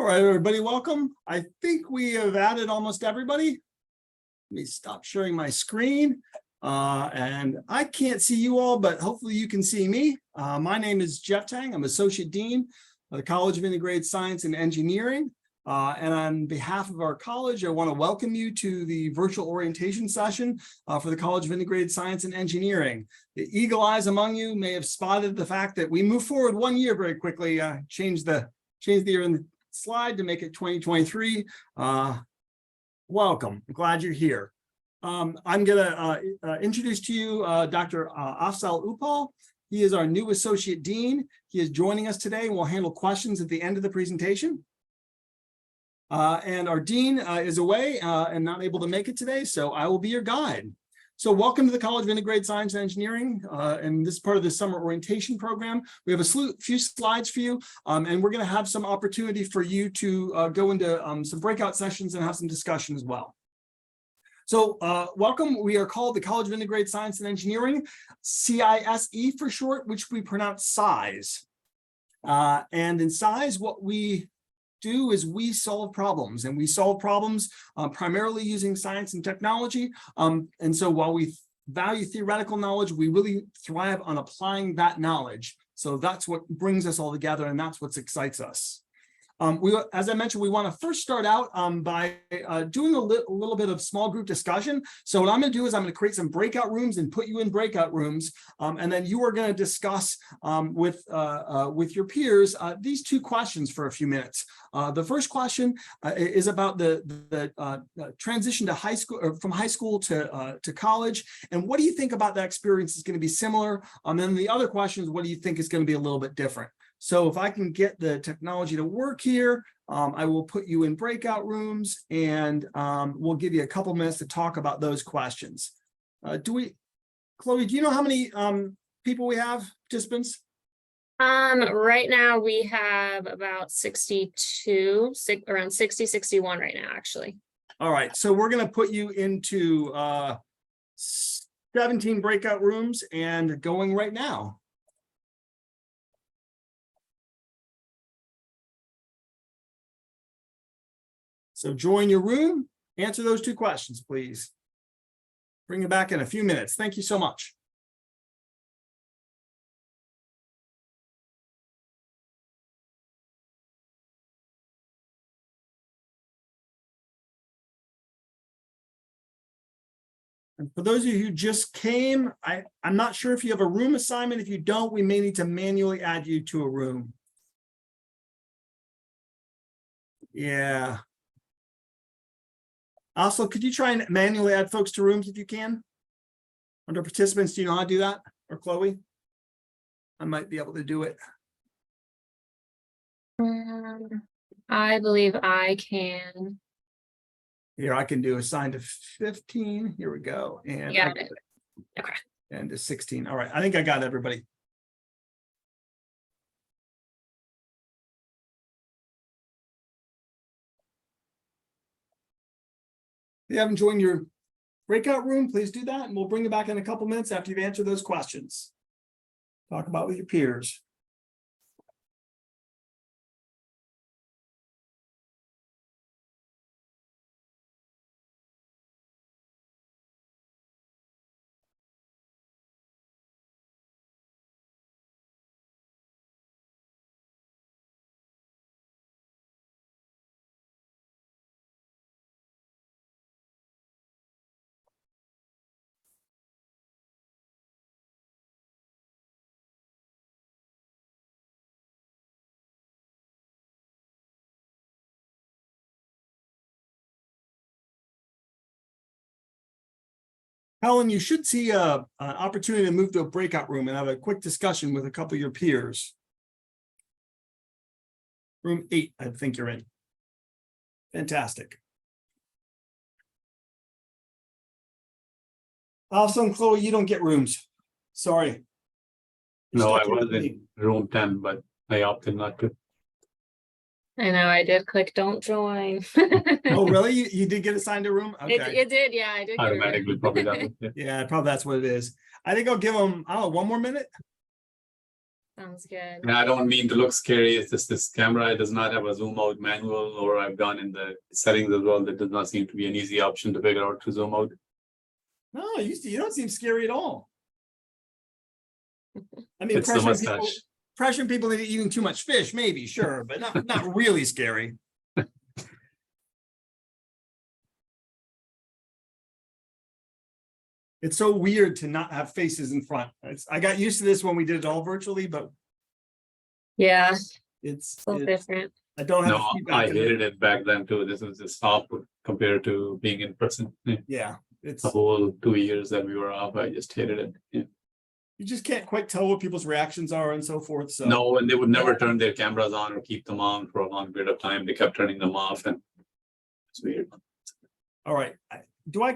right, everybody, welcome. I think we have added almost everybody. Let me stop sharing my screen. And I can't see you all, but hopefully you can see me. My name is Jeff Tang. I'm Associate Dean of the College of Integrated Science and Engineering. And on behalf of our college, I want to welcome you to the virtual orientation session for the College of Integrated Science and Engineering. The eagle eyes among you may have spotted the fact that we moved forward 1 year very quickly, changed the year in the slide to make it 2023. Welcome, I'm glad you're here. I'm going to introduce to you Dr. Afzal Upal. He is our new Associate Dean. He is joining us today and will handle questions at the end of the presentation. And our Dean is away and not able to make it today, so I will be your guide. So welcome to the College of Integrated Science and Engineering, and this is part of the summer orientation program. We have a few slides for you, and we're going to have some opportunity for you to go into some breakout sessions and have some discussion as well. So welcome. We are called the College of Integrated Science and Engineering, CISE for short, which we pronounce SISE. And in SISE, what we do is we solve problems, and we solve problems primarily using science and technology. And so while we value theoretical knowledge, we really thrive on applying that knowledge. So that's what brings us all together, and that's what excites us. As I mentioned, we want to first start out by doing a little bit of small group discussion. So what I'm going to do is I'm going to create some breakout rooms and put you in breakout rooms, and then you are going to discuss with your peers these two questions for a few minutes. The first question is about the transition to high school, or from high school to college, and what do you think about that experience is going to be similar? And then the other question is, what do you think is going to be a little bit different? So if I can get the technology to work here, I will put you in breakout rooms, and we'll give you a couple minutes to talk about those questions. Chloe, do you know how many people we have, participants? Right now we have about 62, around 60, 61 right now, actually. All right, so we're going to put you into 17 breakout rooms and going right now. So join your room, answer those two questions, please. Bring it back in a few minutes. Thank you so much. And for those of you who just came, I'm not sure if you have a room assignment. If you don't, we may need to manually add you to a room. Yeah. Also, could you try and manually add folks to rooms if you can? Under participants, do you know how to do that? Or Chloe? I might be able to do it. I believe I can. Here, I can do assign to 15. Here we go. And Yeah. Okay. And to 16. All right. I think I got everybody. If you haven't joined your breakout room, please do that, and we'll bring you back in a couple minutes after you've answered those questions. Talk about with your peers. Helen, you should see an opportunity to move to a breakout room and have a quick discussion with a couple of your peers. Room 8, I think you're in. Fantastic. Also, Chloe, you don't get rooms. Sorry. No, I was in room 10, but I opted not to. I know, I did click don't join. Oh, really? You did get assigned a room? Okay. It did, yeah, I did. Automatically, probably that. Yeah. Yeah, probably that's what it is. I think I'll give them, I don't know, one more minute. Sounds good. And I don't mean to look scary. It's just this camera does not have a zoom out manual, or I've gone in the settings as well. That does not seem to be an easy option to figure out to zoom out. No, you don't seem scary at all. I mean, It's the mustache. pressuring people into eating too much fish, maybe, sure, but not really scary. It's so weird to not have faces in front. I got used to this when we did it all virtually, but Yeah, it's, so different. I don't have. No, the feedback I in it. hated it back then too. This was just awkward compared to being in person. Yeah, it's, The whole 2 years that we were off, I just hated it. Yeah. you just can't quite tell what people's reactions are and so forth, so. No, and they would never turn their cameras on or keep them on for a long period of time. They kept turning them off, and it's weird. All right,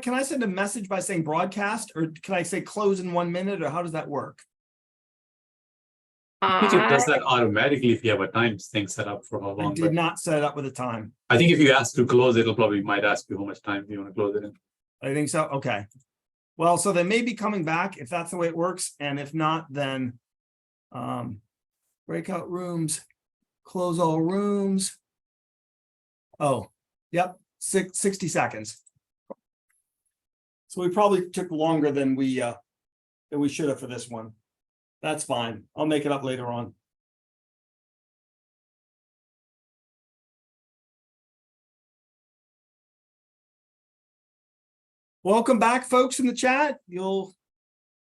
can I send a message by saying broadcast, or can I say close in 1 minute, or how does that work? I think it does that automatically if you have a time thing set up for how I long. did But not set it up with a time. I think if you ask to close, it'll probably might ask you how much time you want to close it in. I think so, okay. Well, so they may be coming back if that's the way it works, and if not, then breakout rooms, close all rooms. Oh, yep, 60 seconds. So we probably took longer than we should have for this one. That's fine. I'll make it up later on. Welcome back, folks in the chat. You'll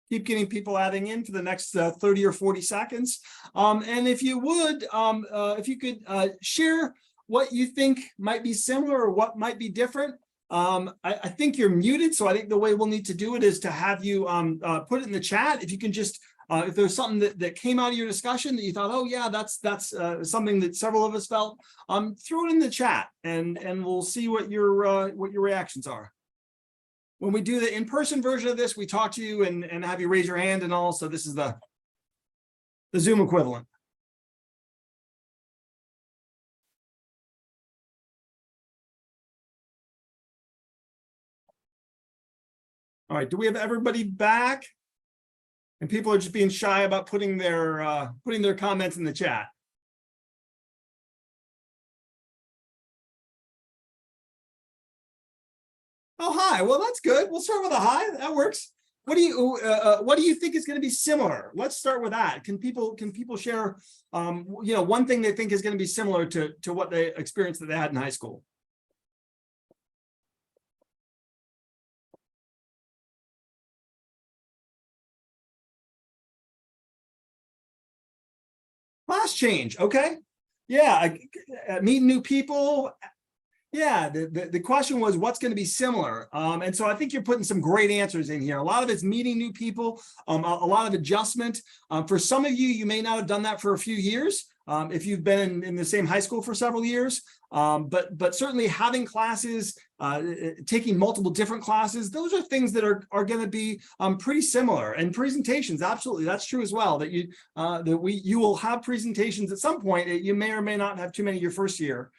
keep getting people adding in for the next 30 or 40 seconds. And if you would, if you could share what you think might be similar or what might be different. I think you're muted, so I think the way we'll need to do it is to have you put it in the chat. If you can just, if there's something that came out of your discussion that you thought, oh yeah, that's something that several of us felt, throw it in the chat, and we'll see what your reactions are. When we do the in-person version of this, we talk to you and have you raise your hand and all. So this is the Zoom equivalent. All right, do we have everybody back? And people are just being shy about putting their comments in the chat. Oh, hi. Well, that's good. We'll start with a hi. That works. What do you think is going to be similar? Let's start with that. Can people share one thing they think is going to be similar to what they experienced that they had in high school? Class change. Okay. Yeah. Meeting new people. Yeah, the question was what's going to be similar, and so I think you're putting some great answers in here. A lot of it's meeting new people, a lot of adjustment. For some of you, you may not have done that for a few years if you've been in the same high school for several years, but certainly having classes, taking multiple different classes, those are things that are going to be pretty similar. And presentations, absolutely, that's true as well. That you will have presentations at some point. You may or may not have too many your first year.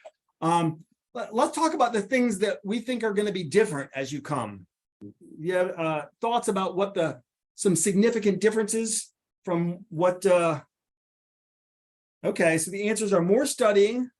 Let's talk about the things that we think are going to be different as you come. You have thoughts about some significant differences from what? Okay, so the answers are more studying.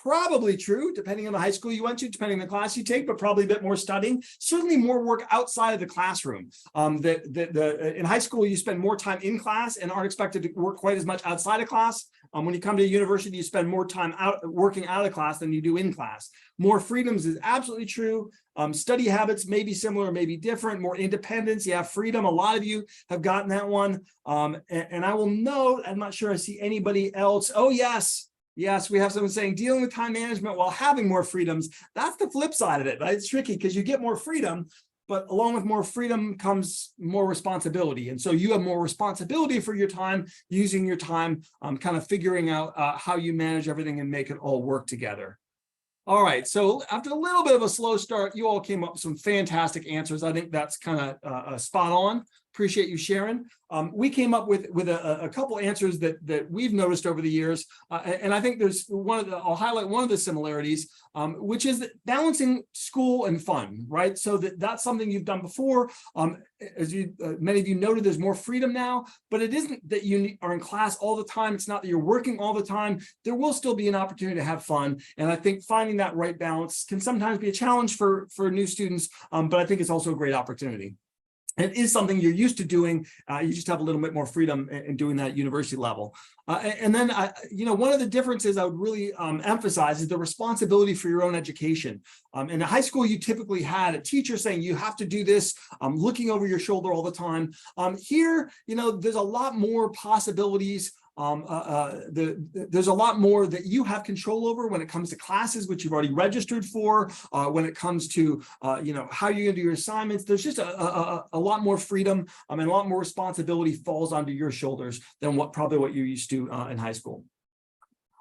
Probably true, depending on the high school you went to, depending on the class you take, but probably a bit more studying. Certainly more work outside of the classroom. In high school, you spend more time in class and aren't expected to work quite as much outside of class. When you come to university, you spend more time working out of class than you do in class. More freedoms is absolutely true. Study habits may be similar, may be different. More independence, you have freedom. A lot of you have gotten that one. And I will note, I'm not sure I see anybody else. Oh, yes. Yes, we have someone saying dealing with time management while having more freedoms. That's the flip side of it, right? It's tricky because you get more freedom, but along with more freedom comes more responsibility. And so you have more responsibility for your time, using your time, kind of figuring out how you manage everything and make it all work together. All right, so after a little bit of a slow start, you all came up with some fantastic answers. I think that's kind of spot on. Appreciate you sharing. We came up with a couple answers that we've noticed over the years, and I think there's I'll highlight one of the similarities, which is that balancing school and fun, right? So that's something you've done before. As many of you noted, there's more freedom now, but it isn't that you are in class all the time. It's not that you're working all the time. There will still be an opportunity to have fun, and I think finding that right balance can sometimes be a challenge for new students, but I think it's also a great opportunity. It is something you're used to doing. You just have a little bit more freedom in doing that at university level. And then, one of the differences I would really emphasize is the responsibility for your own education. In high school, you typically had a teacher saying you have to do this, looking over your shoulder all the time. Here, there's a lot more possibilities. There's a lot more that you have control over when it comes to classes, which you've already registered for, when it comes to, how you're going to do your assignments. There's just a lot more freedom and a lot more responsibility falls onto your shoulders than what you're used to in high school.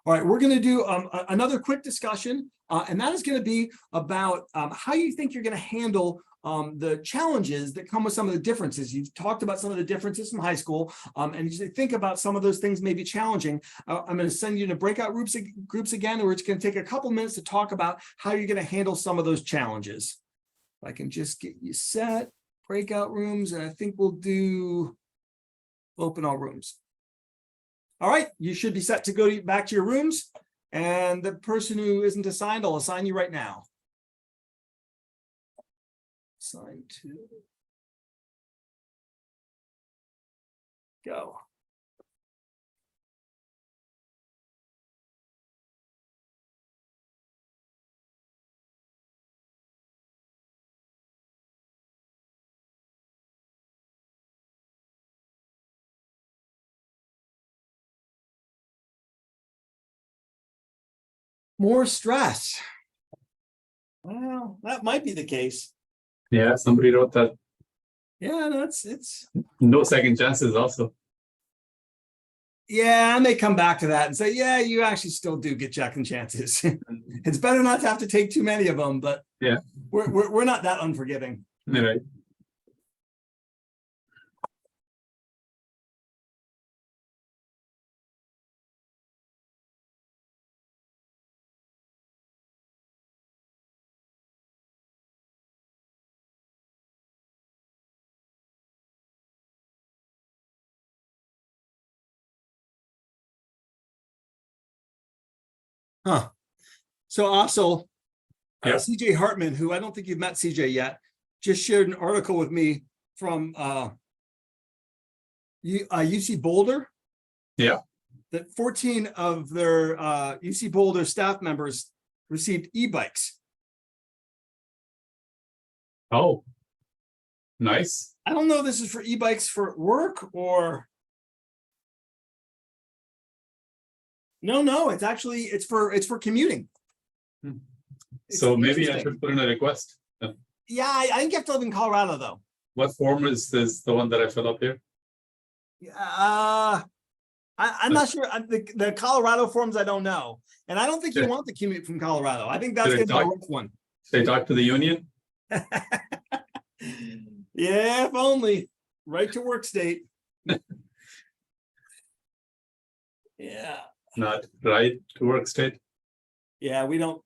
All right, we're going to do another quick discussion, and that is going to be about how you think you're going to handle the challenges that come with some of the differences. You've talked about some of the differences from high school, and you think about some of those things may be challenging. I'm going to send you to breakout groups again, where it's going to take a couple minutes to talk about how you're going to handle some of those challenges. If I can just get you set, breakout rooms, and I think we'll do open all rooms. All right, you should be set to go back to your rooms, and the person who isn't assigned, I'll assign you right now. Assign to go. More stress. Well, that might be the case. Yeah, somebody wrote that. Yeah, it's No second chances also. yeah, I may come back to that and say, yeah, you actually still do get second chances. It's better not to have to take too many of them, but Yeah, we're not that unforgiving. right. Huh. So also, Yeah. CJ Hartman, who I don't think you've met CJ yet, just shared an article with me from UC Boulder. Yeah. That 14 of their UC Boulder staff members received e-bikes. Oh, nice. I don't know if this is for e-bikes for work or. No, it's actually, it's for commuting. Hmm. It's So maybe I interesting. should put in a request. Yeah, I think you have to live in Colorado though. What form is this, the one that I fill up here? I'm not sure. The Colorado forms, I don't know. And I don't think you Sure. want the commute from Colorado. I think that's Should I gonna be a talk- rough one. Should I talk to the union? Yeah, if only. Right to work state. Yeah, Not right to work state? yeah, we don't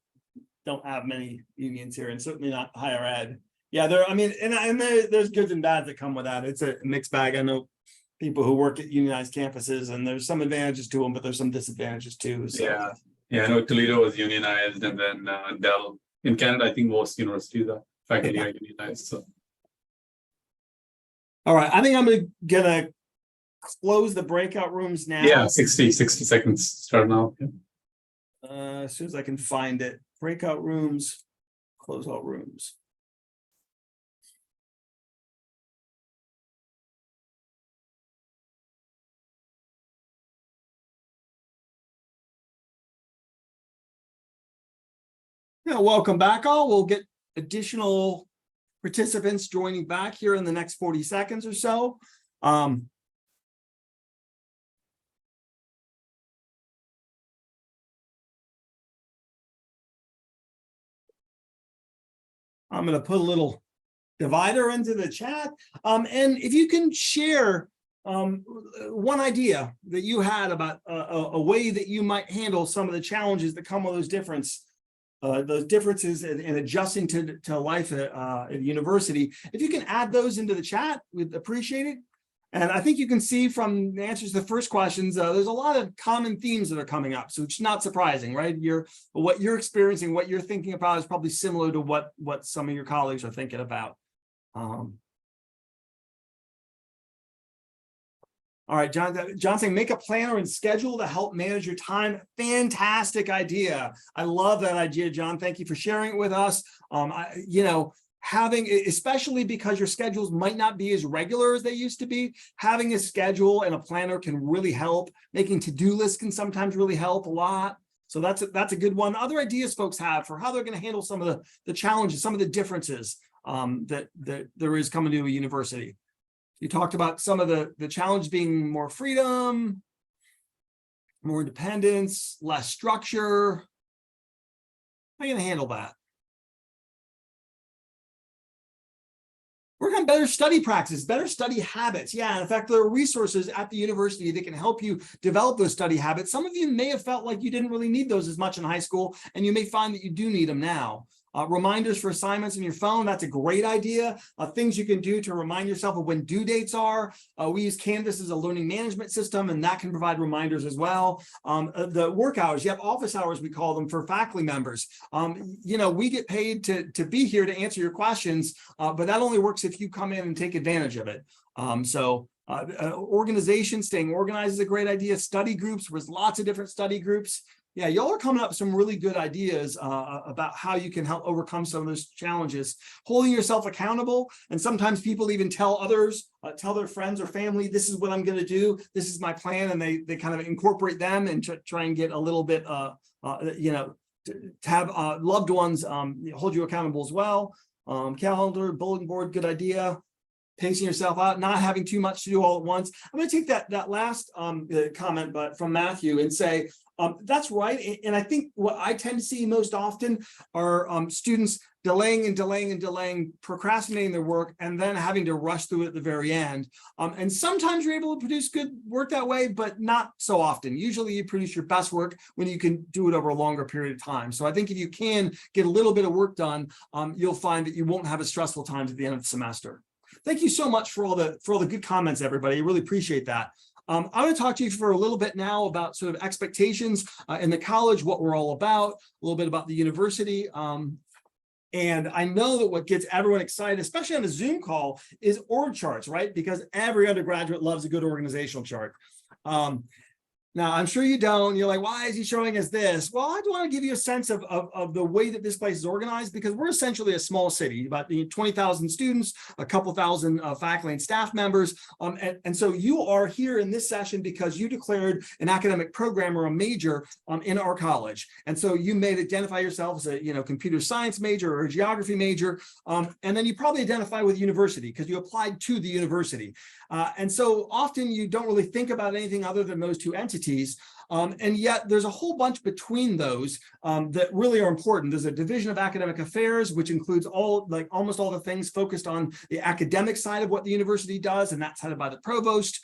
have many unions here, and certainly not higher ed. Yeah, there's goods and bads that come with that. It's a mixed bag. I know people who work at unionized campuses, and there's some advantages to them, but there's some disadvantages too. So. Yeah, I know Toledo was unionized, and then Dell in Canada, I think most universities are faculty are unionized, so. All right, I think I'm gonna close the breakout rooms now. Yeah, 60 seconds start now. Yeah. As soon as I can find it, breakout rooms, close all rooms. Yeah, welcome back all. We'll get additional participants joining back here in the next 40 seconds or so. I'm going to put a little divider into the chat. And if you can share one idea that you had about a way that you might handle some of the challenges that come with those differences in adjusting to life at university. If you can add those into the chat, we'd appreciate it. And I think you can see from the answers to the first questions, there's a lot of common themes that are coming up. So it's not surprising, right? What you're experiencing, what you're thinking about is probably similar to what some of your colleagues are thinking about. All right, John saying, make a planner and schedule to help manage your time. Fantastic idea. I love that idea, John. Thank you for sharing it with us. Having, especially because your schedules might not be as regular as they used to be, having a schedule and a planner can really help. Making to-do lists can sometimes really help a lot. So that's a good one. Other ideas folks have for how they're going to handle some of the challenges, some of the differences that there is coming to a university. You talked about some of the challenge being more freedom, more independence, less structure. How are you going to handle that? Work on better study practices, better study habits. Yeah, in fact, there are resources at the university that can help you develop those study habits. Some of you may have felt like you didn't really need those as much in high school, and you may find that you do need them now. Reminders for assignments in your phone, that's a great idea. Things you can do to remind yourself of when due dates are. We use Canvas as a learning management system, and that can provide reminders as well. The work hours, you have office hours, we call them, for faculty members. We get paid to be here to answer your questions, but that only works if you come in and take advantage of it. Organization, staying organized is a great idea. Study groups, there's lots of different study groups. Yeah, y'all are coming up with some really good ideas about how you can help overcome some of those challenges. Holding yourself accountable, and sometimes people even tell others, tell their friends or family, this is what I'm going to do, this is my plan, and they kind of incorporate them and try and get a little bit, to have loved ones hold you accountable as well. Calendar, bulletin board, good idea. Pacing yourself out, not having too much to do all at once. I'm going to take that last comment, but from Matthew, and say, that's right. And I think what I tend to see most often are students delaying, procrastinating their work, and then having to rush through it at the very end. And sometimes you're able to produce good work that way, but not so often. Usually you produce your best work when you can do it over a longer period of time. So I think if you can get a little bit of work done, you'll find that you won't have as stressful times at the end of the semester. Thank you so much for all the good comments, everybody. I really appreciate that. I'm going to talk to you for a little bit now about sort of expectations in the college, what we're all about, a little bit about the university. And I know that what gets everyone excited, especially on a Zoom call, is org charts, right? Because every undergraduate loves a good organizational chart. Now, I'm sure you don't. You're like, why is he showing us this? Well, I want to give you a sense of the way that this place is organized, because we're essentially a small city, about 20,000 students, a couple thousand faculty and staff members. And so you are here in this session because you declared an academic program or a major in our college. And so you may identify yourself as a computer science major or a geography major. And then you probably identify with university because you applied to the university. And so often you don't really think about anything other than those two entities. And yet there's a whole bunch between those that really are important. There's a division of academic affairs, which includes almost all the things focused on the academic side of what the university does, and that's headed by the provost.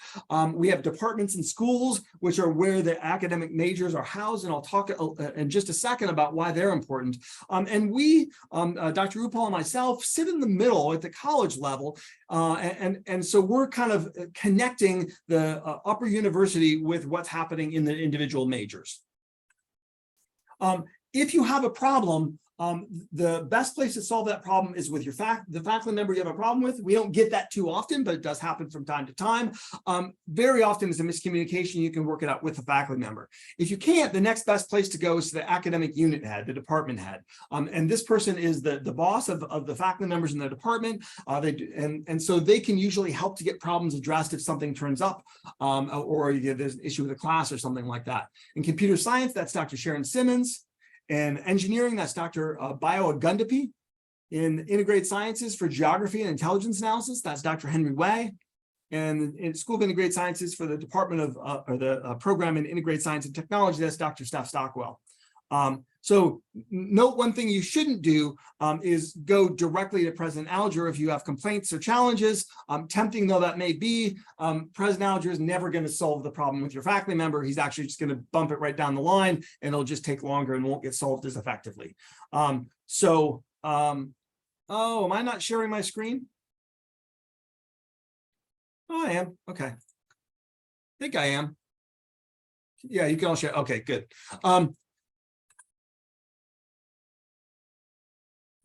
We have departments and schools, which are where the academic majors are housed, and I'll talk in just a second about why they're important. And we, Dr. Rupal and myself, sit in the middle at the college level, and so we're kind of connecting the upper university with what's happening in the individual majors. If you have a problem, the best place to solve that problem is with the faculty member you have a problem with. We don't get that too often, but it does happen from time to time. Very often it's a miscommunication. You can work it out with the faculty member. If you can't, the next best place to go is to the academic unit head, the department head. And this person is the boss of the faculty members in the department. And so they can usually help to get problems addressed if something turns up or there's an issue with a class or something like that. In computer science, that's Dr. Sharon Simmons. In engineering, that's Dr. Bayo Agundapi. In integrated sciences for geography and intelligence analysis, that's Dr. Henry Way. And in School of Integrated Sciences for the Department of, or the program in Integrated Science and Technology, that's Dr. Steph Stockwell. So note one thing you shouldn't do is go directly to President Alger if you have complaints or challenges. Tempting though that may be, President Alger is never going to solve the problem with your faculty member. He's actually just going to bump it right down the line, and it'll just take longer and won't get solved as effectively. Oh, am I not sharing my screen? Oh, I am. Okay. I think I am. Yeah, you can all share. Okay, good.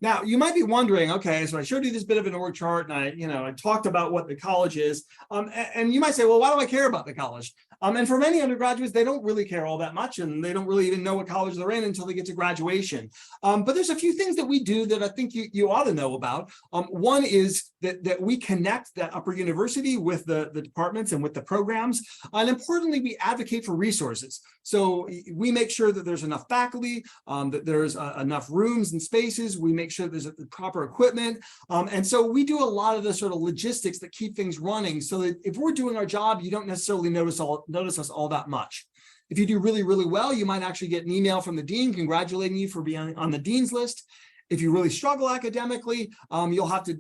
Now, you might be wondering, okay, so I showed you this bit of an org chart, and I talked about what the college is, and you might say, well, why do I care about the college? And for many undergraduates, they don't really care all that much, and they don't really even know what college they're in until they get to graduation. But there's a few things that we do that I think you ought to know about. One is that we connect that upper university with the departments and with the programs. And importantly, we advocate for resources. So we make sure that there's enough faculty, that there's enough rooms and spaces. We make sure there's the proper equipment. And so we do a lot of the sort of logistics that keep things running so that if we're doing our job, you don't necessarily notice us all that much. If you do really, really well, you might actually get an email from the dean congratulating you for being on the dean's list. If you really struggle academically, you'll have to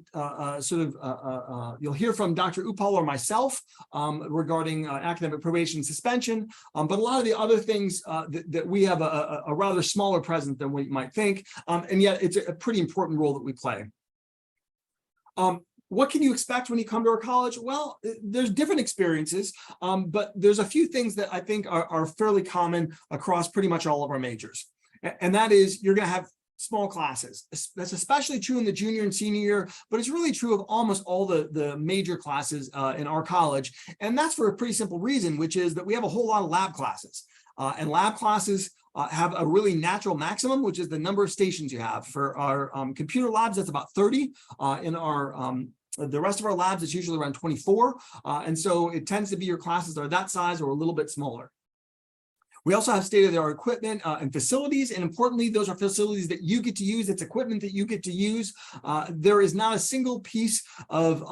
you'll hear from Dr. Upal or myself regarding academic probation and suspension. But a lot of the other things that we have a rather smaller presence than what you might think, and yet it's a pretty important role that we play. What can you expect when you come to our college? Well, there's different experiences, but there's a few things that I think are fairly common across pretty much all of our majors. And that is, you're going to have small classes. That's especially true in the junior and senior year, but it's really true of almost all the major classes in our college. And that's for a pretty simple reason, which is that we have a whole lot of lab classes. And lab classes have a really natural maximum, which is the number of stations you have. For our computer labs, that's about 30. In our the rest of our labs, it's usually around 24. And so it tends to be your classes that are that size or a little bit smaller. We also have state-of-the-art equipment and facilities, and importantly, those are facilities that you get to use. It's equipment that you get to use. There is not a single piece of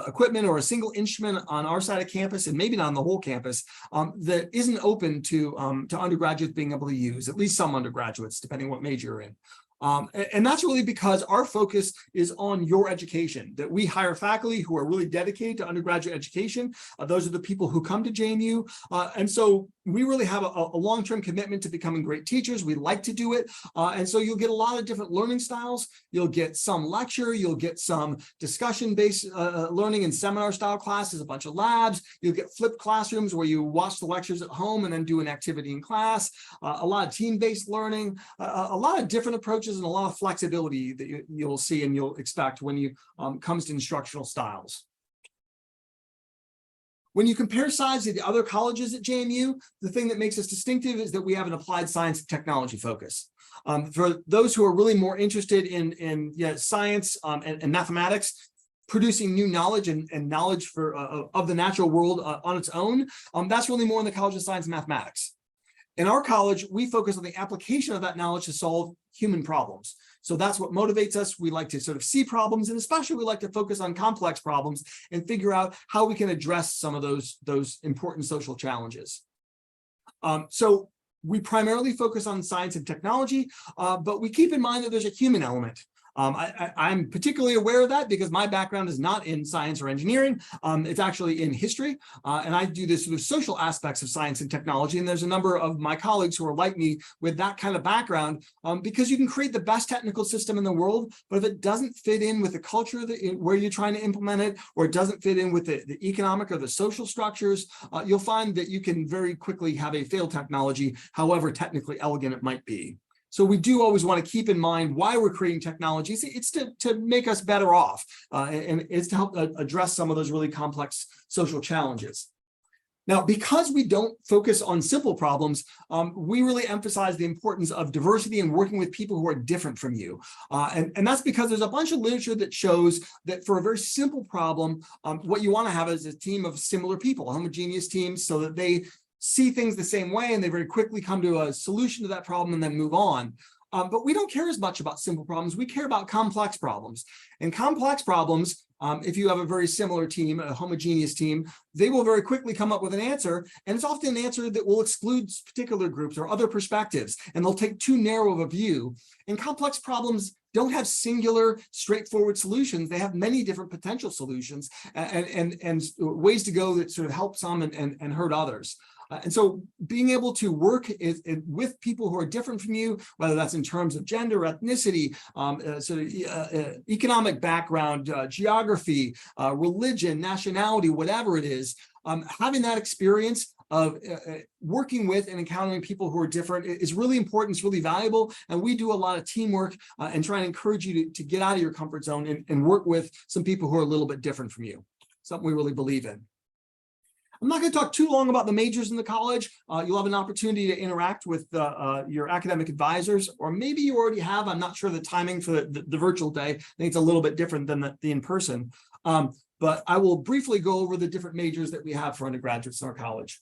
equipment or a single instrument on our side of campus, and maybe not on the whole campus, that isn't open to undergraduates being able to use, at least some undergraduates, depending what major you're in. And that's really because our focus is on your education, that we hire faculty who are really dedicated to undergraduate education. Those are the people who come to JMU. And so we really have a long-term commitment to becoming great teachers. We like to do it. And so you'll get a lot of different learning styles. You'll get some lecture, you'll get some discussion-based learning and seminar-style classes, a bunch of labs. You'll get flipped classrooms where you watch the lectures at home and then do an activity in class. A lot of team-based learning, a lot of different approaches and a lot of flexibility that you'll see and you'll expect when you comes to instructional styles. When you compare size to the other colleges at JMU, the thing that makes us distinctive is that we have an applied science and technology focus. For those who are really more interested in science and mathematics, producing new knowledge and knowledge of the natural world on its own, that's really more in the College of Science and Mathematics. In our college, we focus on the application of that knowledge to solve human problems. So that's what motivates us. We like to sort of see problems, and especially we like to focus on complex problems and figure out how we can address some of those important social challenges. So we primarily focus on science and technology, but we keep in mind that there's a human element. I'm particularly aware of that because my background is not in science or engineering. It's actually in history. And I do this sort of social aspects of science and technology. And there's a number of my colleagues who are like me with that kind of background, because you can create the best technical system in the world, but if it doesn't fit in with the culture where you're trying to implement it, or it doesn't fit in with the economic or the social structures, you'll find that you can very quickly have a failed technology, however technically elegant it might be. So we do always want to keep in mind why we're creating technologies. It's to make us better off, and it's to help address some of those really complex social challenges. Now, because we don't focus on simple problems, we really emphasize the importance of diversity and working with people who are different from you. And that's because there's a bunch of literature that shows that for a very simple problem, what you want to have is a team of similar people, homogeneous teams, so that they see things the same way and they very quickly come to a solution to that problem and then move on. But we don't care as much about simple problems. We care about complex problems. And complex problems If you have a very similar team, a homogeneous team, they will very quickly come up with an answer, and it's often an answer that will exclude particular groups or other perspectives, and they'll take too narrow of a view. And complex problems don't have singular, straightforward solutions. They have many different potential solutions and ways to go that sort of help some and hurt others. And so being able to work with people who are different from you, whether that's in terms of gender, ethnicity, economic background, geography, religion, nationality, whatever it is, having that experience of working with and encountering people who are different is really important. It's really valuable. And we do a lot of teamwork and try and encourage you to get out of your comfort zone and work with some people who are a little bit different from you. Something we really believe in. I'm not going to talk too long about the majors in the college. You'll have an opportunity to interact with your academic advisors, or maybe you already have. I'm not sure the timing for the virtual day. I think it's a little bit different than the in-person. But I will briefly go over the different majors that we have for undergraduates in our college.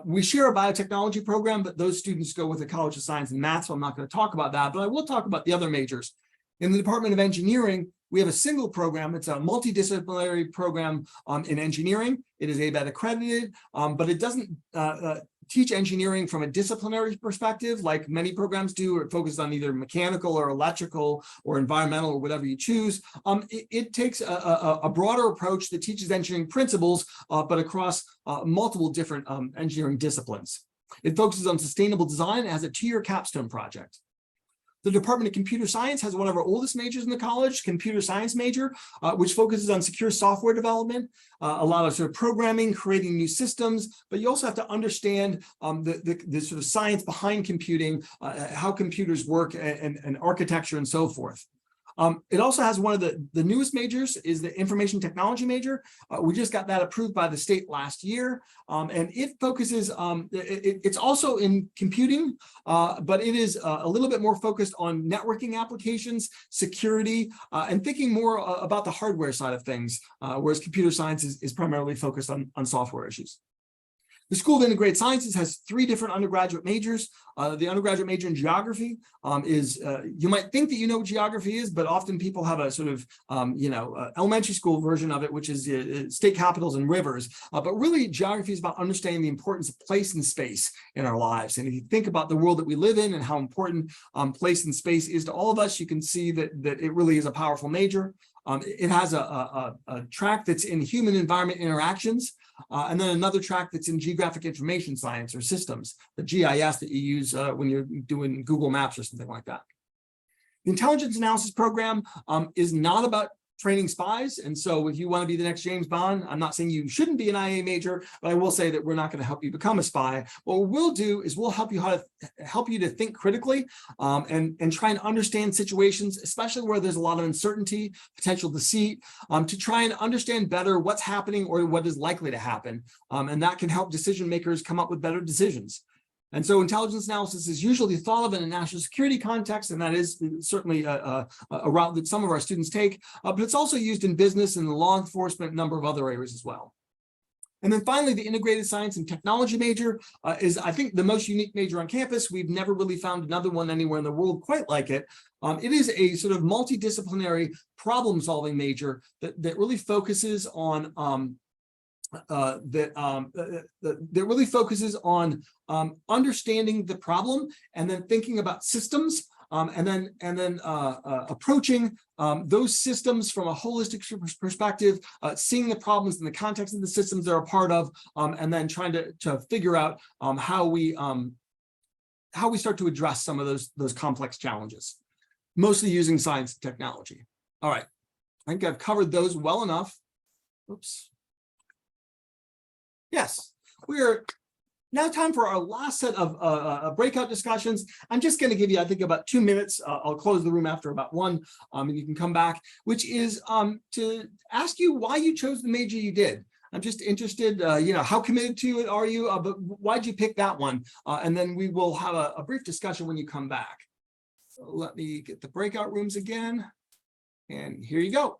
We share a biotechnology program, but those students go with the College of Science and Math, so I'm not going to talk about that, but I will talk about the other majors. In the Department of Engineering, we have a single program. It's a multidisciplinary program in engineering. It is ABET accredited, but it doesn't teach engineering from a disciplinary perspective like many programs do. It focuses on either mechanical or electrical or environmental or whatever you choose. It takes a broader approach that teaches engineering principles, but across multiple different engineering disciplines. It focuses on sustainable design and has a 2-year capstone project. The Department of Computer Science has one of our oldest majors in the college, computer science major, which focuses on secure software development, a lot of sort of programming, creating new systems, but you also have to understand the sort of science behind computing, how computers work and architecture and so forth. It also has one of the newest majors is the information technology major. We just got that approved by the state last year. And it focuses, it's also in computing, but it is a little bit more focused on networking applications, security, and thinking more about the hardware side of things, whereas computer science is primarily focused on software issues. The School of Integrated Sciences has 3 different undergraduate majors. The undergraduate major in geography is, you might think that you know what geography is, but often people have a sort of, elementary school version of it, which is state capitals and rivers. But really, geography is about understanding the importance of place and space in our lives. And if you think about the world that we live in and how important place and space is to all of us, you can see that it really is a powerful major. It has a track that's in human environment interactions, and then another track that's in geographic information science or systems, the GIS that you use when you're doing Google Maps or something like that. The intelligence analysis program is not about training spies. And so if you want to be the next James Bond, I'm not saying you shouldn't be an IA major, but I will say that we're not going to help you become a spy. What we'll do is we'll help you to think critically and try and understand situations, especially where there's a lot of uncertainty, potential deceit, to try and understand better what's happening or what is likely to happen. And that can help decision makers come up with better decisions. And so intelligence analysis is usually thought of in a national security context, and that is certainly a route that some of our students take, but it's also used in business and law enforcement, a number of other areas as well. And then finally, the integrated science and technology major is, I think, the most unique major on campus. We've never really found another one anywhere in the world quite like it. It is a sort of multidisciplinary problem-solving major that really focuses on that really focuses on understanding the problem and then thinking about systems and then approaching those systems from a holistic perspective, seeing the problems in the context of the systems they're a part of, and then trying to figure out how we start to address some of those complex challenges, mostly using science and technology. All right, I think I've covered those well enough. Oops. Yes, we are now time for our last set of breakout discussions. I'm just going to give you, I think, about 2 minutes. I'll close the room after about 1, and you can come back, which is to ask you why you chose the major you did. I'm just interested, how committed to it are you, but why'd you pick that one? And then we will have a brief discussion when you come back. So let me get the breakout rooms again, and here you go.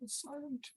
Silent.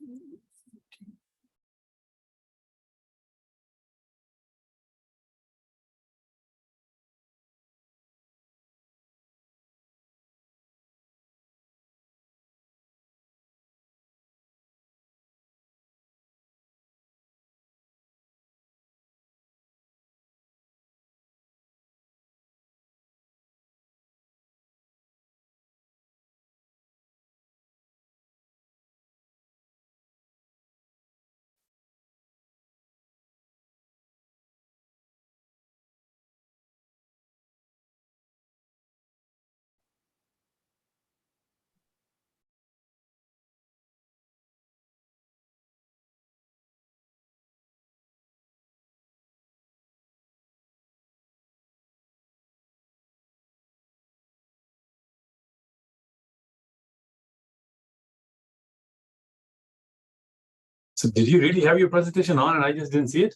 So did you really have your presentation on and I just didn't see it?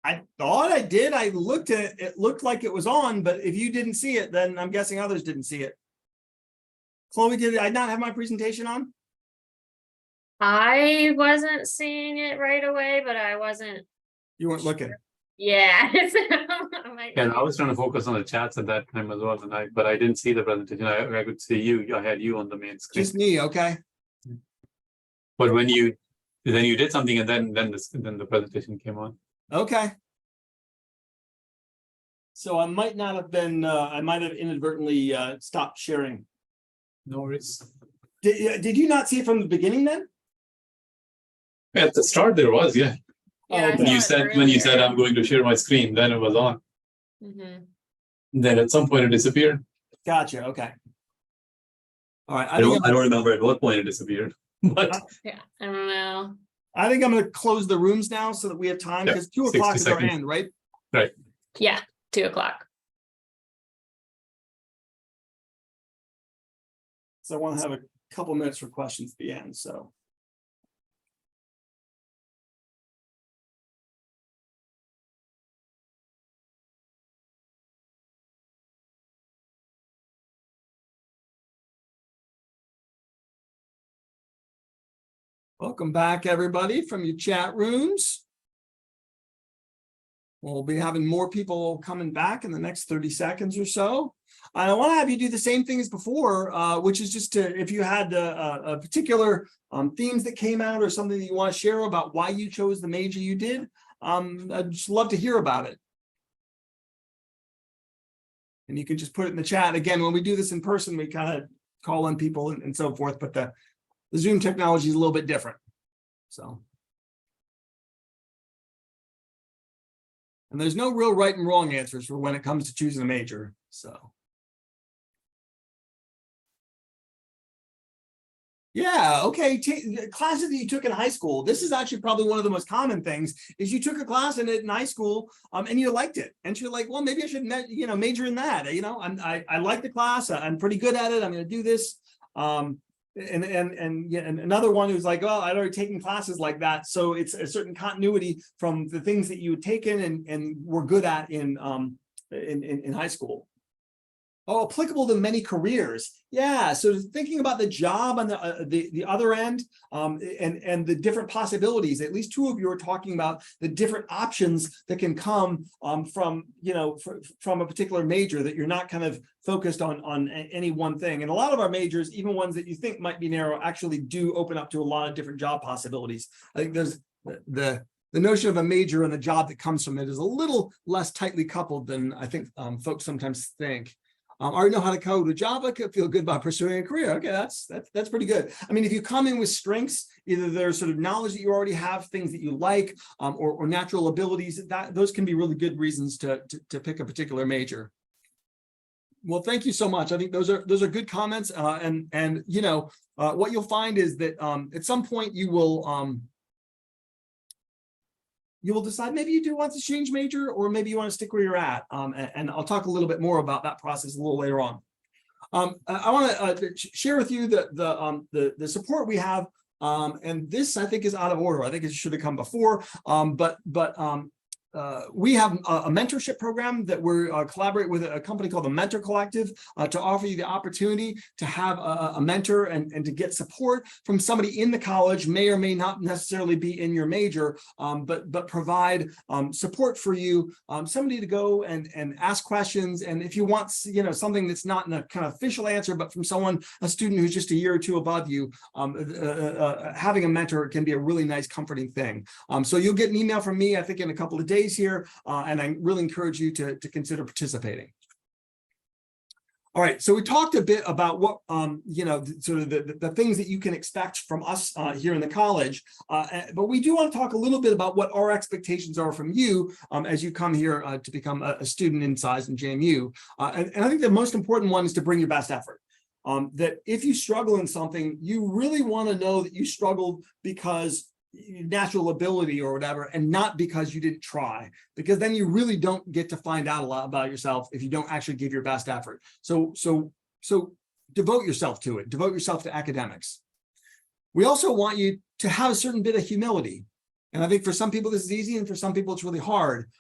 I thought I did. I looked at it. It looked like it was on, but if you didn't see it, then I'm guessing others didn't see it. Chloe, did I not have my presentation on? I wasn't seeing it right away, but I wasn't, You weren't looking. yeah. I'm like, And I was trying to focus on the chats at that time as well, but I didn't see the presentation. I could see you. I had you on the main screen. Just me, okay? But when you did something and then the presentation came on. Okay. So I might not have been, I might have inadvertently stopped sharing. No worries. Did you not see it from the beginning then? At the start there was, yeah. Yeah, I Oh, When saw it you said earlier. I'm going to share my screen, then it was on. Mhm. Then at some point it disappeared. Gotcha, okay. All right, I don't remember at what point it disappeared. But Yeah, I don't know. I think I'm gonna close the rooms now so that we have time, Yeah, because 2 60 o'clock is our seconds. end, right? Yeah, 2:00. So I want to have a couple minutes for questions at the end, so. Welcome back, everybody, from your chat rooms. We'll be having more people coming back in the next 30 seconds or so. And I want to have you do the same thing as before, which is just to, if you had a particular themes that came out or something that you want to share about why you chose the major you did, I'd just love to hear about it. And you can just put it in the chat. Again, when we do this in person, we kind of call in people and so forth, but the Zoom technology is a little bit different. So. And there's no real right and wrong answers for when it comes to choosing a major, so. Yeah, okay, classes that you took in high school. This is actually probably one of the most common things, is you took a class in it in high school, and you liked it. And you're like, well, maybe I should, major in that, I like the class, I'm pretty good at it, I'm gonna do this. And another one who's like, well, I'd already taken classes like that, so it's a certain continuity from the things that you had taken and were good at in high school. Oh, applicable to many careers. Yeah, so thinking about the job on the other end, and the different possibilities. At least 2 of you are talking about the different options that can come from a particular major, that you're not kind of focused on any one thing. And a lot of our majors, even ones that you think might be narrow, actually do open up to a lot of different job possibilities. I think there's the notion of a major and the job that comes from it is a little less tightly coupled than I think folks sometimes think. I already know how to code with Java, could feel good about pursuing a career. Okay, that's pretty good. I mean, if you come in with strengths, either there's sort of knowledge that you already have, things that you like, or natural abilities, those can be really good reasons to pick a particular major. Well, thank you so much. I think those are good comments. And what you'll find is that at some point you will decide maybe you do want to change major, or maybe you want to stick where you're at. And I'll talk a little bit more about that process a little later on. I want to share with you the support we have. And this, I think, is out of order. I think it should have come before. We have a mentorship program that we're collaborate with a company called the Mentor Collective to offer you the opportunity to have a mentor and to get support from somebody in the college, may or may not necessarily be in your major, but provide support for you, somebody to go and ask questions. And if you want, something that's not in a kind of official answer, but from a student who's just a year or two above you, having a mentor can be a really nice, comforting thing. So you'll get an email from me, I think, in a couple of days here, and I really encourage you to consider participating. All right, so we talked a bit about what sort of the things that you can expect from us here in the college, but we do want to talk a little bit about what our expectations are from you as you come here to become a student in SCIES and JMU. And I think the most important one is to bring your best effort. That if you struggle in something, you really want to know that you struggled because natural ability or whatever, and not because you didn't try, because then you really don't get to find out a lot about yourself if you don't actually give your best effort. So devote yourself to it, devote yourself to academics. We also want you to have a certain bit of humility. And I think for some people, this is easy, and for some people, it's really hard.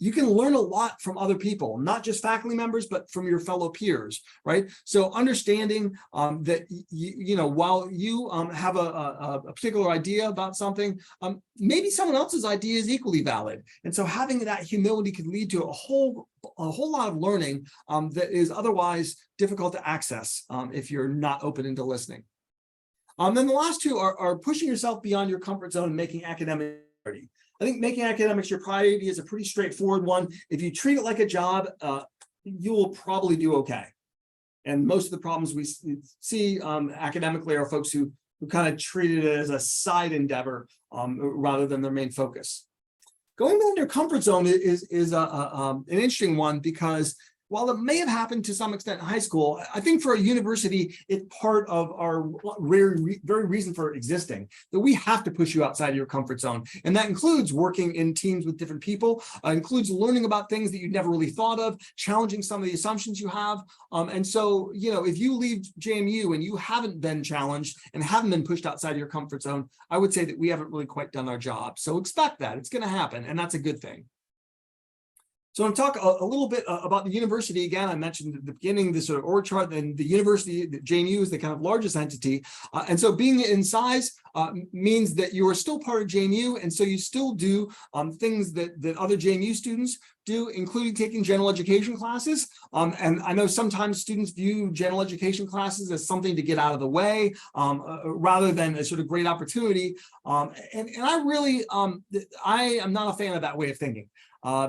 You can learn a lot from other people, not just faculty members, but from your fellow peers, right? So understanding that, while you have a particular idea about something, maybe someone else's idea is equally valid. And so having that humility could lead to a whole lot of learning that is otherwise difficult to access if you're not open into listening. Then the last two are pushing yourself beyond your comfort zone and making academic priority. I think making academics your priority is a pretty straightforward one. If you treat it like a job, you will probably do okay. And most of the problems we see academically are folks who kind of treat it as a side endeavor rather than their main focus. Going beyond your comfort zone is an interesting one, because while it may have happened to some extent in high school, I think for a university, it's part of our very reason for existing, that we have to push you outside of your comfort zone. And that includes working in teams with different people, includes learning about things that you'd never really thought of, challenging some of the assumptions you have. And so, if you leave JMU and you haven't been challenged and haven't been pushed outside your comfort zone, I would say that we haven't really quite done our job. So expect that. It's going to happen, and that's a good thing. So I'm going to talk a little bit about the university. Again, I mentioned at the beginning this sort of org chart, and the university, the JMU is the kind of largest entity. And so being in size means that you are still part of JMU, and so you still do things that other JMU students do, including taking general education classes. And I know sometimes students view general education classes as something to get out of the way rather than a sort of great opportunity. And I really, I am not a fan of that way of thinking.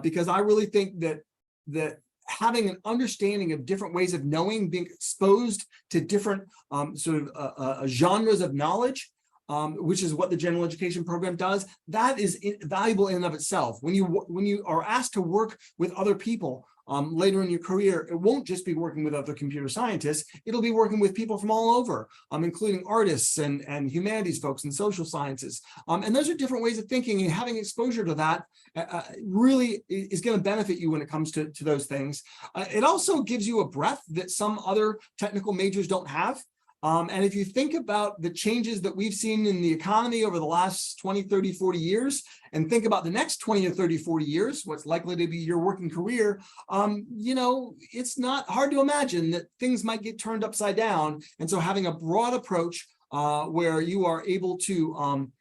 Because I really think that having an understanding of different ways of knowing, being exposed to different genres of knowledge, which is what the general education program does, that is valuable in and of itself. When you are asked to work with other people later in your career, it won't just be working with other computer scientists, it'll be working with people from all over, including artists and humanities folks and social sciences. And those are different ways of thinking, and having exposure to that really is going to benefit you when it comes to those things. It also gives you a breadth that some other technical majors don't have. And if you think about the changes that we've seen in the economy over the last 20, 30, 40 years, and think about the next 20 or 30, 40 years, what's likely to be your working career, it's not hard to imagine that things might get turned upside down. And so having a broad approach where you are able to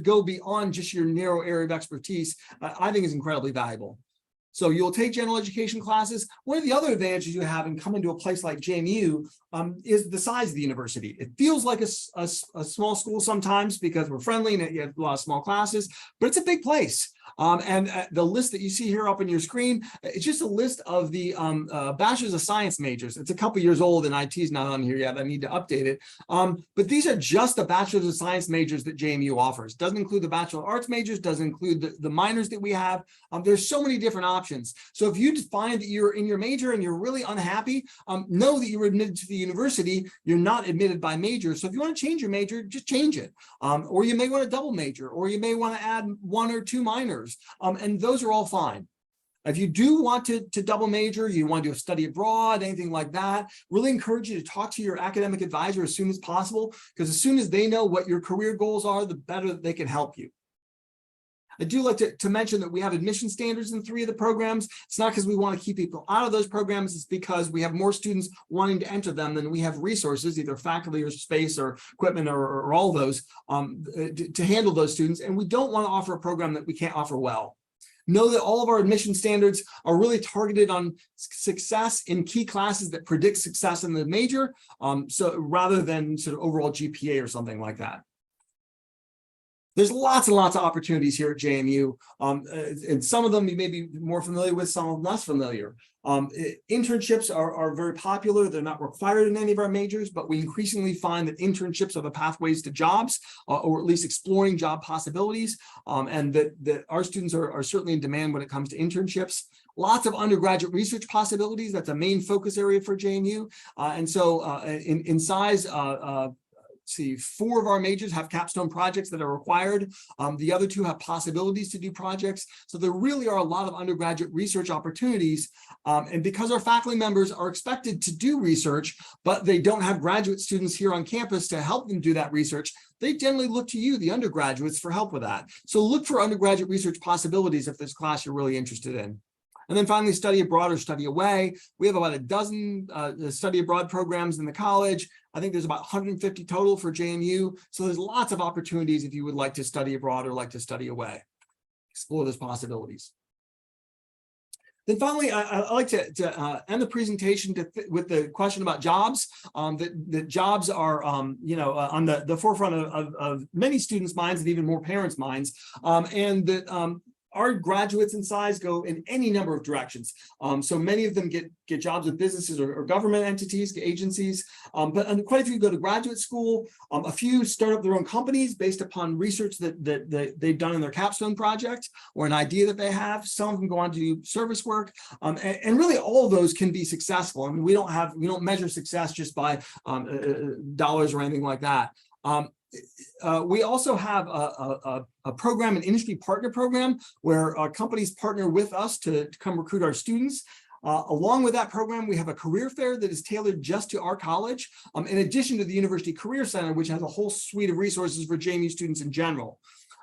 go beyond just your narrow area of expertise, I think is incredibly valuable. So you'll take general education classes. One of the other advantages you have in coming to a place like JMU is the size of the university. It feels like a small school sometimes because we're friendly and you have a lot of small classes, but it's a big place. And the list that you see here up on your screen, it's just a list of the Bachelor's of Science majors. It's a couple years old and IT is not on here yet. I need to update it. But these are just the Bachelor's of Science majors that JMU offers. Doesn't include the Bachelor of Arts majors, doesn't include the minors that we have. There's so many different options. So if you find that you're in your major and you're really unhappy, know that you were admitted to the university, you're not admitted by major. So if you want to change your major, just change it. Or you may want to double major, or you may want to add 1 or 2 minors. And those are all fine. If you do want to double major, you want to do a study abroad, anything like that, really encourage you to talk to your academic advisor as soon as possible, because as soon as they know what your career goals are, the better they can help you. I do like to mention that we have admission standards in 3 of the programs. It's not because we want to keep people out of those programs, it's because we have more students wanting to enter them than we have resources, either faculty or space or equipment or all those to handle those students. And we don't want to offer a program that we can't offer well. Know that all of our admission standards are really targeted on success in key classes that predict success in the major, so rather than sort of overall GPA or something like that. There's lots and lots of opportunities here at JMU, and some of them you may be more familiar with, some of them less familiar. Internships are very popular. They're not required in any of our majors, but we increasingly find that internships are the pathways to jobs, or at least exploring job possibilities, and that our students are certainly in demand when it comes to internships. Lots of undergraduate research possibilities. That's a main focus area for JMU. And so in size, see, 4 of our majors have capstone projects that are required. The other 2 have possibilities to do projects. So there really are a lot of undergraduate research opportunities. And because our faculty members are expected to do research, but they don't have graduate students here on campus to help them do that research, they generally look to you, the undergraduates, for help with that. So look for undergraduate research possibilities if there's a class you're really interested in. And then finally, study abroad or study away. We have about a dozen study abroad programs in the college. I think there's about 150 total for JMU. So there's lots of opportunities if you would like to study abroad or like to study away. Explore those possibilities. Then finally, I like to end the presentation with the question about jobs. That jobs are, on the forefront of many students' minds and even more parents' minds, and that our graduates in size go in any number of directions. So many of them get jobs with businesses or government entities, agencies, but quite a few go to graduate school. A few start up their own companies based upon research that they've done in their capstone project or an idea that they have. Some of them go on to do service work, and really all of those can be successful. I mean, we don't measure success just by dollars or anything like that. We also have a program, an industry partner program, where companies partner with us to come recruit our students. Along with that program, we have a career fair that is tailored just to our college, in addition to the University Career Center, which has a whole suite of resources for JMU students in general.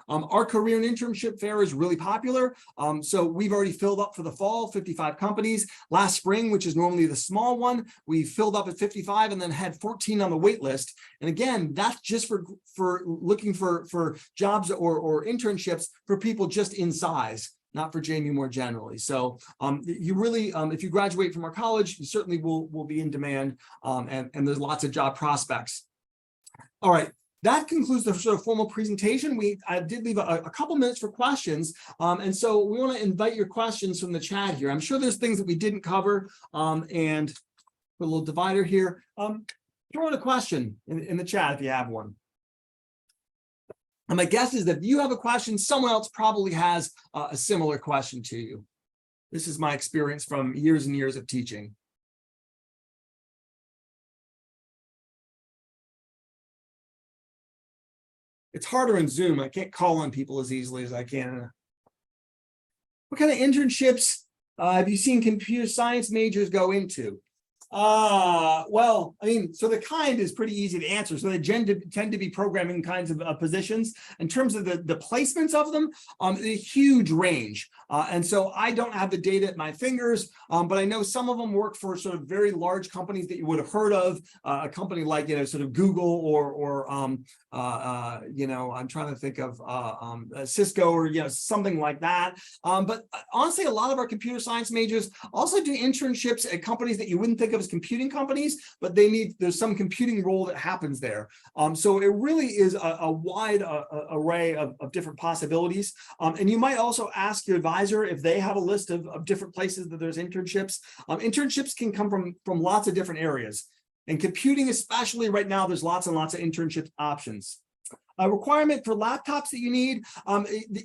Our career and internship fair is really popular. So we've already filled up for the fall, 55 companies. Last spring, which is normally the small one, we filled up at 55 and then had 14 on the wait list. And again, that's just for looking for jobs or internships for people just in size, not for JMU more generally. So you really, if you graduate from our college, you certainly will be in demand, and there's lots of job prospects. All right. That concludes the sort of formal presentation. I did leave a couple minutes for questions. And so we want to invite your questions from the chat here. I'm sure there's things that we didn't cover, and put a little divider here. Throw in a question in the chat if you have one. And my guess is that if you have a question, someone else probably has a similar question to you. This is my experience from years and years of teaching. It's harder in Zoom. I can't call on people as easily as I can. What kind of internships have you seen computer science majors go into? Well, I mean, so the kind is pretty easy to answer. So they tend to be programming kinds of positions. In terms of the placements of them, a huge range. And so I don't have the data at my fingers, but I know some of them work for sort of very large companies that you would have heard of, a company like, sort of Google or I'm trying to think of Cisco or, something like that. But honestly, a lot of our computer science majors also do internships at companies that you wouldn't think of as computing companies, but there's some computing role that happens there. So it really is a wide array of different possibilities. And you might also ask your advisor if they have a list of different places that there's internships. Internships can come from lots of different areas. And computing, especially right now, there's lots and lots of internship options. A requirement for laptops that you need,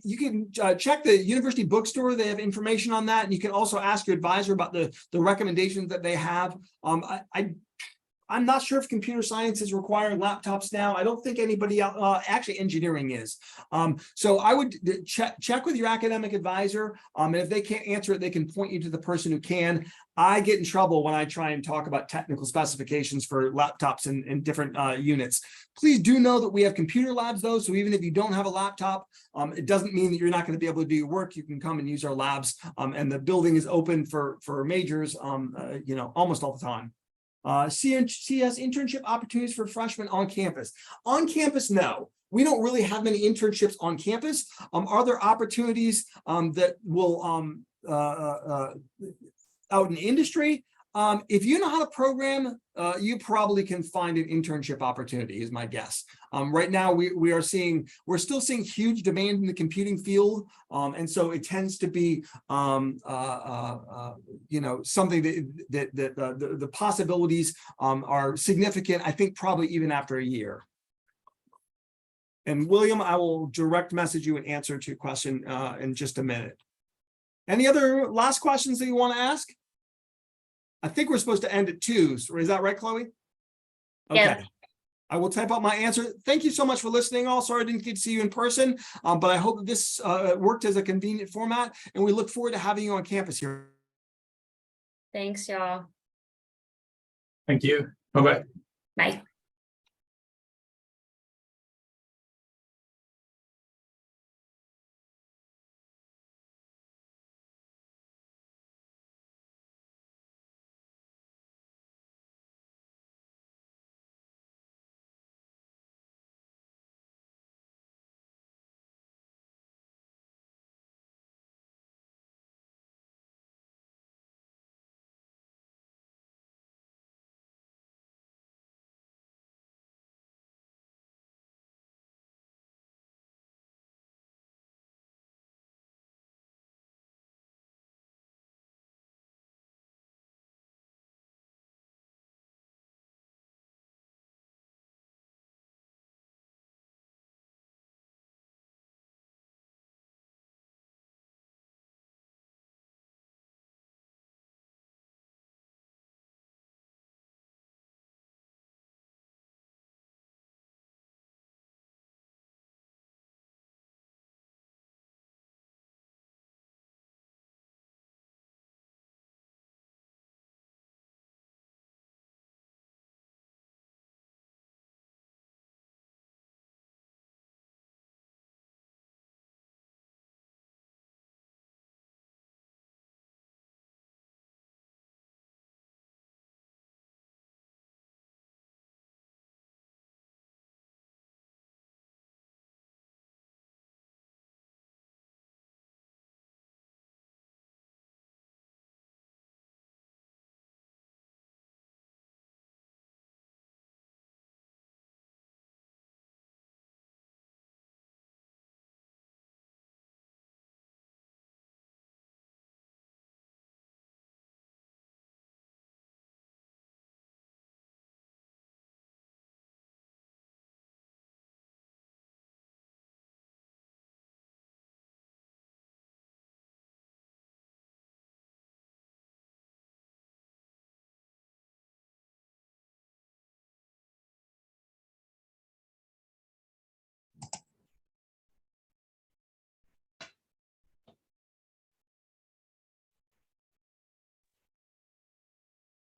you can check the university bookstore. They have information on that. And you can also ask your advisor about the recommendations that they have. I'm not sure if computer science is requiring laptops now. I don't think anybody else, actually engineering is. So I would check with your academic advisor. And if they can't answer it, they can point you to the person who can. I get in trouble when I try and talk about technical specifications for laptops and different units. Please do know that we have computer labs though. So even if you don't have a laptop, it doesn't mean that you're not going to be able to do your work. You can come and use our labs, and the building is open for majors, almost all the time. CS internship opportunities for freshmen on campus. On campus, no. We don't really have many internships on campus. Are there opportunities that will out in industry? If you know how to program, you probably can find an internship opportunity, is my guess. Right now, we're still seeing huge demand in the computing field, and so it tends to be, something that the possibilities are significant. I think probably even after a year. And William, I will direct message you an answer to your question in just a minute. Any other last questions that you want to ask? I think we're supposed to end at 2. So is that right, Chloe? Okay. Yeah. I will type out my answer. Thank you so much for listening. All sorry I didn't get to see you in person, but I hope that this worked as a convenient format, and we look forward to having you on campus here. Thanks, y'all. Thank you. Bye-bye. Bye.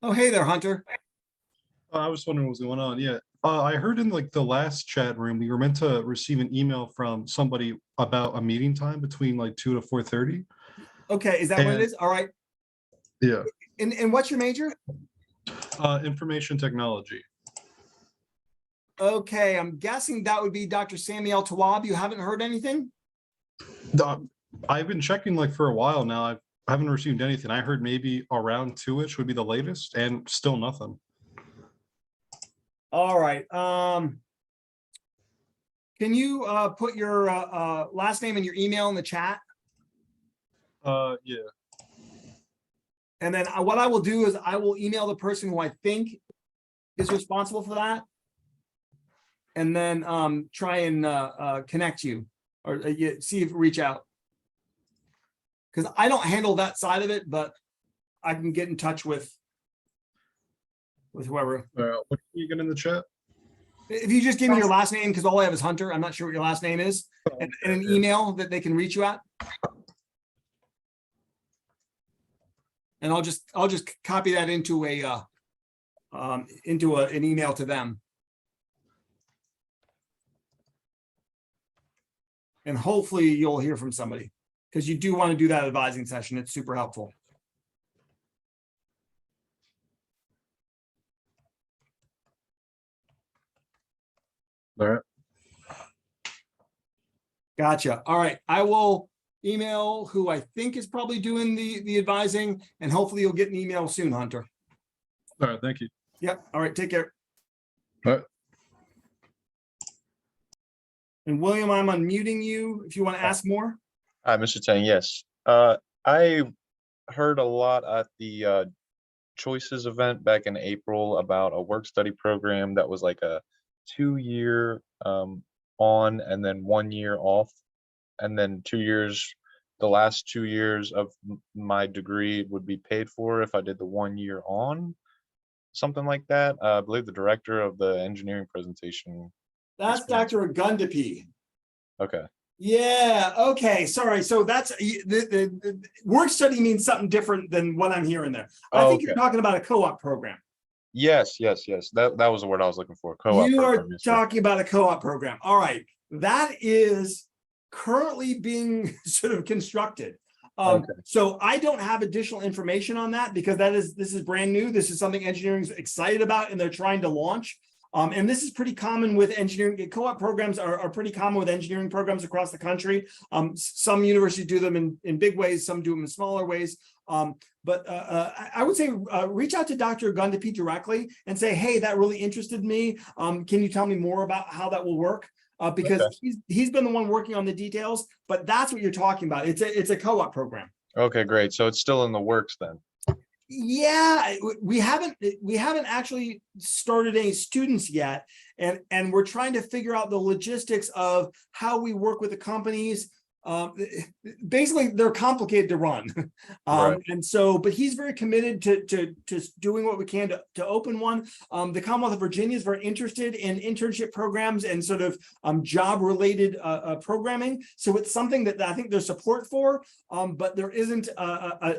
Oh, hey there, Hunter. I was wondering what was going on. Yeah. I heard in like the last chat room, we were meant to receive an email from somebody about a meeting time between like 2 to 4:30. Okay, is that what it And- is? All right. Yeah. And what's your major? Information technology. Okay, I'm guessing that would be Dr. Samuel Tawab. You haven't heard anything? I've been checking like for a while now. I haven't received anything. I heard maybe around 2-ish would be the latest and still nothing. All right. Can you put your last name and your email in the chat? Yeah. And then what I will do is I will email the person who I think is responsible for that. And then try and connect you or see if reach out. Because I don't handle that side of it, but I can get in touch with whoever. What can you get in the chat? If you just give me your last name, because all I have is Hunter, I'm not sure what your last name is, and an email that they can reach you at. And I'll just copy that into an email to them. And hopefully you'll hear from somebody, because you do want to do that advising session. It's super helpful. All right. Gotcha. All right. I will email who I think is probably doing the advising, and hopefully you'll get an email soon, Hunter. All right. Thank you. Yep. All right. Take care. All right. And William, I'm unmuting you if you want to ask more. Hi, Mr. Tang. Yes. I heard a lot at the Choices event back in April about a work study program that was like a 2-year on and then 1 year off, and then 2 years, the last 2 years of my degree would be paid for if I did the 1 year on. something like that. I believe the director of the engineering presentation. That's Explain. Dr. Gundapi. Okay. Yeah, okay, sorry. So that's the work study means something different than what I'm hearing there. I think you're Okay. talking about a co-op program. Yes. That was the word I was looking for. Co-op You are program. Yes, sir. talking about a co-op program. All right, that is currently being sort of constructed. Okay. So I don't have additional information on that because this is brand new. This is something engineering's excited about and they're trying to launch. And this is pretty common with engineering. Co-op programs are pretty common with engineering programs across the country. Some universities do them in big ways, some do them in smaller ways. But I would say reach out to Dr. Gundapi directly and say, hey, that really interested me. Can you tell me more about how that will work? Because he's been the one working on the details, but that's what you're talking about. It's a co-op program. Okay, great. So it's still in the works then. Yeah, we haven't actually started any students yet, and we're trying to figure out the logistics of how we work with the companies. Basically, they're complicated to run, Right. and so, but he's very committed to doing what we can to open one. The Commonwealth of Virginia is very interested in internship programs and sort of job related programming. So it's something that I think there's support for, but there isn't.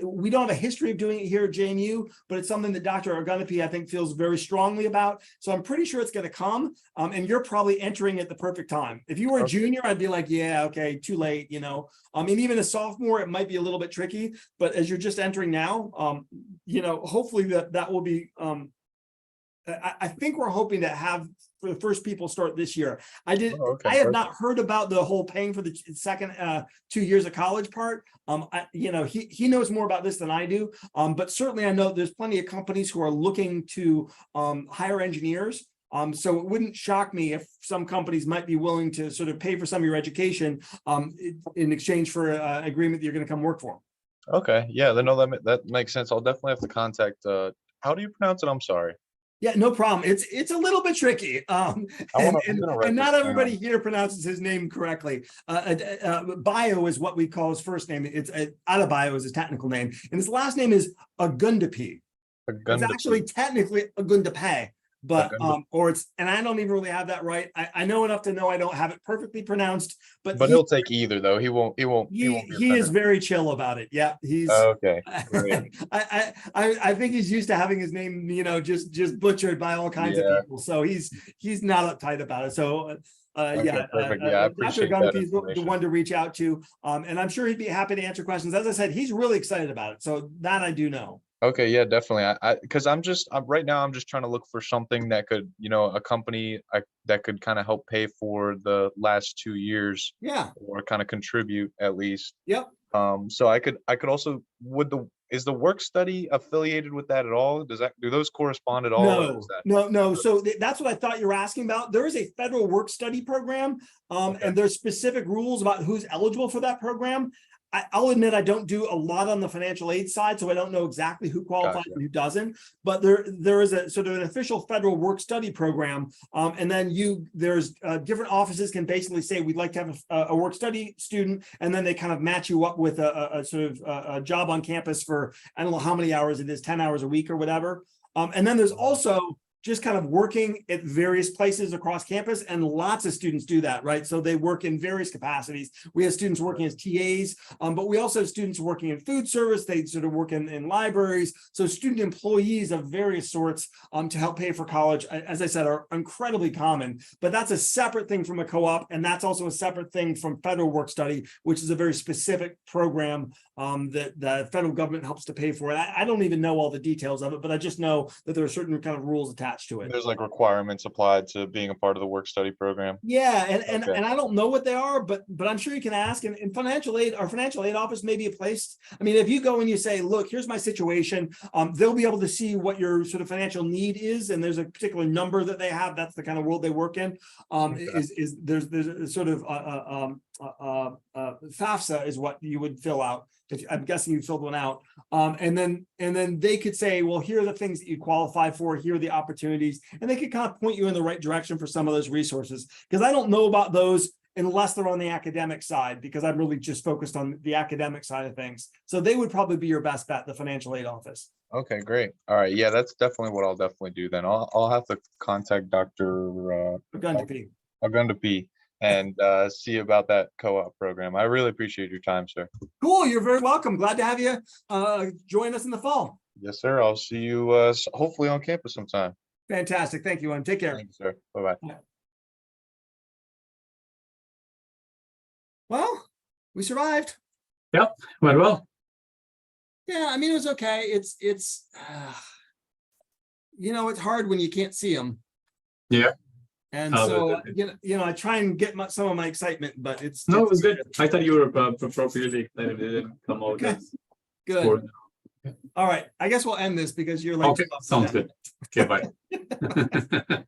We don't have a history of doing it here at JMU, but it's something that Dr. Gundapi I think feels very strongly about. So I'm pretty sure it's going to come, and you're probably entering at the perfect time. If you were a junior, I'd be like, yeah, okay, too late. You know, and even a sophomore, it might be a little bit tricky, but as you're just entering now, you know, hopefully that will be, I think we're hoping to have for the first people start this year. I have not heard about the whole paying for the second 2 years of college part. You know, he knows more about this than I do, but certainly I know there's plenty of companies who are looking to hire engineers. So it wouldn't shock me if some companies might be willing to sort of pay for some of your education in exchange for an agreement that you're going to come work for them. Okay, yeah, then no, that makes sense. I'll definitely have to contact. How do you pronounce it? I'm sorry. Yeah, no problem. It's a little bit tricky, and not everybody here pronounces his name correctly. Bio is what we call his first name. It's Adebayo is his technical name, and his last name is Agundapi. It's actually technically Agundape. But and I don't even really have that right. I know enough to know I don't have it perfectly pronounced, but he'll take either though. He won't he is very chill about it. Yeah, he's okay. I think he's used to having his name, you know, just butchered by all kinds of people. So he's not uptight about it. So yeah, perfect. Yeah, I appreciate Dr. that Gundapi is the one to reach out to. And I'm sure he'd be happy to answer questions. As I said, he's really excited about it. So that I do know. Okay, yeah, definitely. Because I'm right now I'm just trying to look for something that could, you know, a company that could kind of help pay for the last 2 years. Yeah. Or kind of contribute at least. Yep. So I could also is the work study affiliated with that at all? Do those correspond at all? No. So that's what I thought you were asking about. There is a federal work study program, and there's specific rules about who's eligible for that program. I'll admit I don't do a lot on the financial aid side, so I don't know exactly who qualifies and who doesn't. But there is a sort of an official federal work study program, and then there's different offices can basically say we'd like to have a work study student, and then they kind of match you up with a sort of a job on campus for I don't know how many hours it is, 10 hours a week or whatever. And then there's also just kind of working at various places across campus, and lots of students do that, right? So they work in various capacities. We have students working as TAs, but we also have students working in food service. They sort of work in libraries. So student employees of various sorts to help pay for college, as I said, are incredibly common, but that's a separate thing from a co-op. And that's also a separate thing from federal work study, which is a very specific program that the federal government helps to pay for it. I don't even know all the details of it, but I just know that there are certain kind of rules attached to it. There's like requirements applied to being a part of the work study program. Yeah, and I don't know what they are, but I'm sure you can ask. And in financial aid, our financial aid office may be a place. I mean, if you go and you say, look, here's my situation, they'll be able to see what your sort of financial need is, and there's a particular number that they have. That's the kind of world they work in. There's a sort of FAFSA is what you would fill out. I'm guessing you filled one out, and then they could say, well, here are the things that you qualify for, here are the opportunities, and they could kind of point you in the right direction for some of those resources, because I don't know about those unless they're on the academic side, because I'm really just focused on the academic side of things. So they would probably be your best bet, the financial aid office. Okay, great. All right, yeah, that's definitely what I'll definitely do then. I'll have to contact Dr. Gundy. Agunda P and see about that co-op program. I really appreciate your time, sir. Cool, you're very welcome. Glad to have you join us in the fall. Yes, sir. I'll see you hopefully on campus sometime. Fantastic. Thank you, and take care. Thank you, sir. Bye-bye. Well, we survived. Went well. Yeah, I mean, it was okay. It's it's hard when you can't see them. Yeah. And Oh, so, I try and get some of my excitement, but it's No, it was good. I thought you were appropriately excited. It didn't come out Okay. as Good. poor. All right, I guess we'll end this because you're like. Okay, sounds good. Okay, bye.